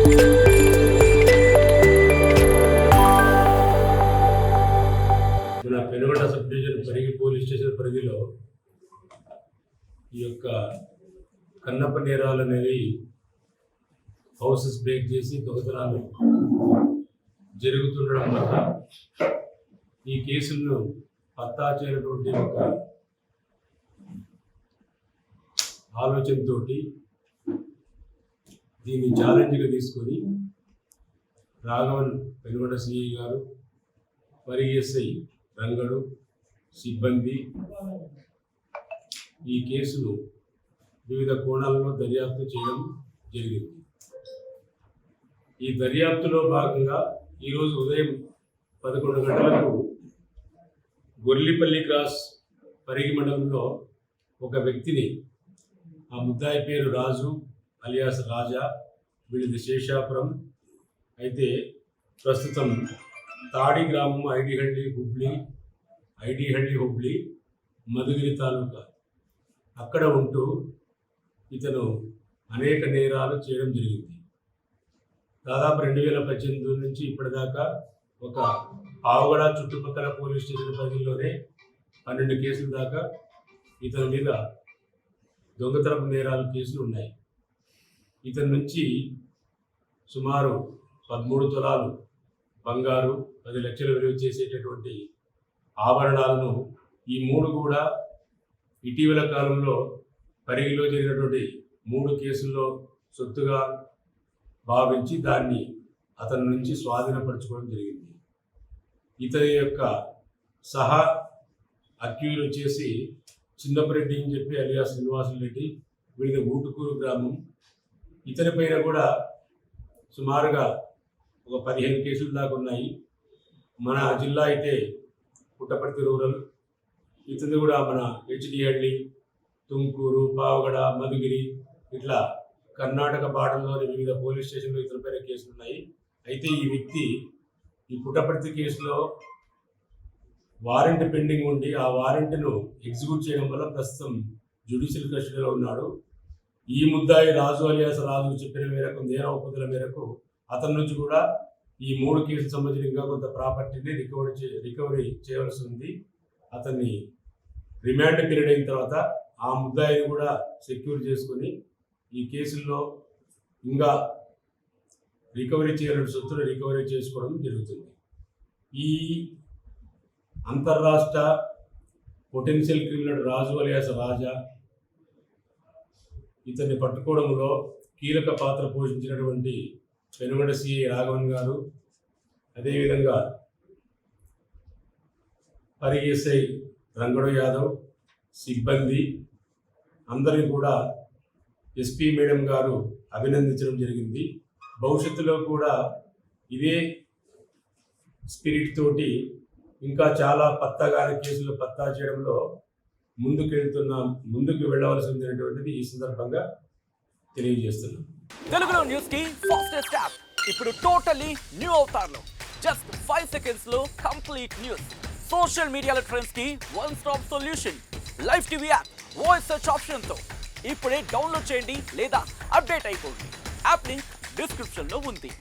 మన Penugonda subdivision Parigi police station పరిధిలో ఈ యొక్క కన్నప్ప నేరాలు అనేవి హౌసెస్ బ్రేక్ చేసి దొంగతనాలు జరుగుతుండడం వల్ల ఈ కేసులను పత్తా చేయనటువంటి ఒక ఆలోచనతో దీన్ని ఛాలెంజ్గా తీసుకొని రాఘవన్ పెనుగొండ సిఐ గారు పరిగి ఎస్ఐ రంగడు సిబ్బంది ఈ కేసును వివిధ కోణాలలో దర్యాప్తు చేయడం జరిగింది. ఈ దర్యాప్తులో భాగంగా ఈరోజు ఉదయం 11 గంటలకు గొర్లిపల్లి క్రాస్ పరిగి మండలంలో ఒక వ్యక్తిని, ఆ ముద్దాయి పేరు రాజు అలియాస్ రాజా, వీళ్ళది శేషాపురం, అయితే ప్రస్తుతం తాడి గ్రామం ఐడిహళ్ళి హుబ్లీ మధుగిరి తాలూకా అక్కడ ఉంటూ ఇతను అనేక నేరాలు చేయడం జరిగింది. దాదాపు 2018 నుంచి ఇప్పటిదాకా ఒక పావగడ చుట్టుపక్కల పోలీస్ స్టేషన్ పరిధిలోనే 12 కేసుల దాకా ఇతని మీద దొంగతనపు నేరాలు కేసులు ఉన్నాయి. ఇతని నుంచి సుమారు 13 తులాలు బంగారు, 10 లక్షలు విలువ చేసేటటువంటి ఆభరణాలను ఈ 3 కూడా ఇటీవల కాలంలో పరిగిలో జరిగినటువంటి 3 కేసుల్లో సొత్తుగా భావించి దాన్ని అతని నుంచి స్వాధీనపరచుకోవడం జరిగింది. ఇతని యొక్క సహా అక్యూజ్ వచ్చేసి చిన్నపరెడ్డి అని చెప్పి అలియాస్ శ్రీనివాసులరెడ్డి, వీడిది ఊటుకూరు గ్రామం. ఇతని పైన కూడా సుమారుగా ఒక 15 కేసులు దాకా ఉన్నాయి. మన జిల్లా అయితే పుట్టపర్తి రూరల్, ఇతని కూడా మన హెచ్డిహళ్ళి, తుమ్కూరు, పావగడ, మధుగిరి, ఇట్లా కర్ణాటక బార్డర్లోని వివిధ పోలీస్ స్టేషన్లో ఇతని పైన కేసులు ఉన్నాయి. అయితే ఈ వ్యక్తి ఈ పుట్టపర్తి కేసులో వారెంట్ పెండింగ్ ఉండి ఆ వారెంట్ను ఎగ్జిక్యూట్ చేయడం వల్ల ప్రస్తుతం జ్యుడిషియల్ కస్టడీలో ఉన్నాడు. ఈ ముద్దాయి రాజు అలియాస్ రాజు చెప్పిన మేరకు, నేర ఒప్పుదల మేరకు అతని నుంచి కూడా ఈ 3 కేసులకు సంబంధించిన ఇంకా కొంత ప్రాపర్టీని రికవరీ చేయవలసి ఉంది. అతన్ని రిమాండ్ పీరియడ్ అయిన తర్వాత ఆ ముద్దాయిని కూడా సెక్యూర్ చేసుకొని ఈ కేసుల్లో ఇంకా రికవరీ చేయాలని సొత్తును రికవరీ చేసుకోవడం జరుగుతుంది. ఈ అంతర్రాష్ట్ర పొటెన్షియల్ క్రిమినల్ రాజు అలియాస్ రాజా ఇతన్ని పట్టుకోవడంలో కీలక పాత్ర పోషించినటువంటి పెనుగొండ సిఐ రాఘవన్ గారు, అదేవిధంగా పరిగి ఎస్ఐ రంగడు యాదవ్, సిబ్బంది అందరినీ కూడా ఎస్పీ మేడం గారు అభినందించడం జరిగింది. భవిష్యత్తులో కూడా ఇదే స్పిరిట్ తోటి ఇంకా చాలా పత్తాగాని కేసులు పత్తా చేయడంలో ముందుకు వెళ్ళవలసింది ఈ సందర్భంగా తెలియజేస్తున్నాం. తెలుగులో న్యూస్ కి ఫాస్టెస్ట్ యాప్ ఇప్పుడు టోటల్లీ న్యూ అవతార్లో జస్ట్ 5 సెకండ్స్ లో కంప్లీట్ న్యూస్. సోషల్ మీడియాలో ట్రెండ్స్ కి one stop solution. Live TV app voice search option తో ఇప్పుడే డౌన్లోడ్ చేయండి లేదా అప్డేట్ అయిపోండి. యాప్ లింక్ డిస్క్రిప్షన్ లో ఉంది.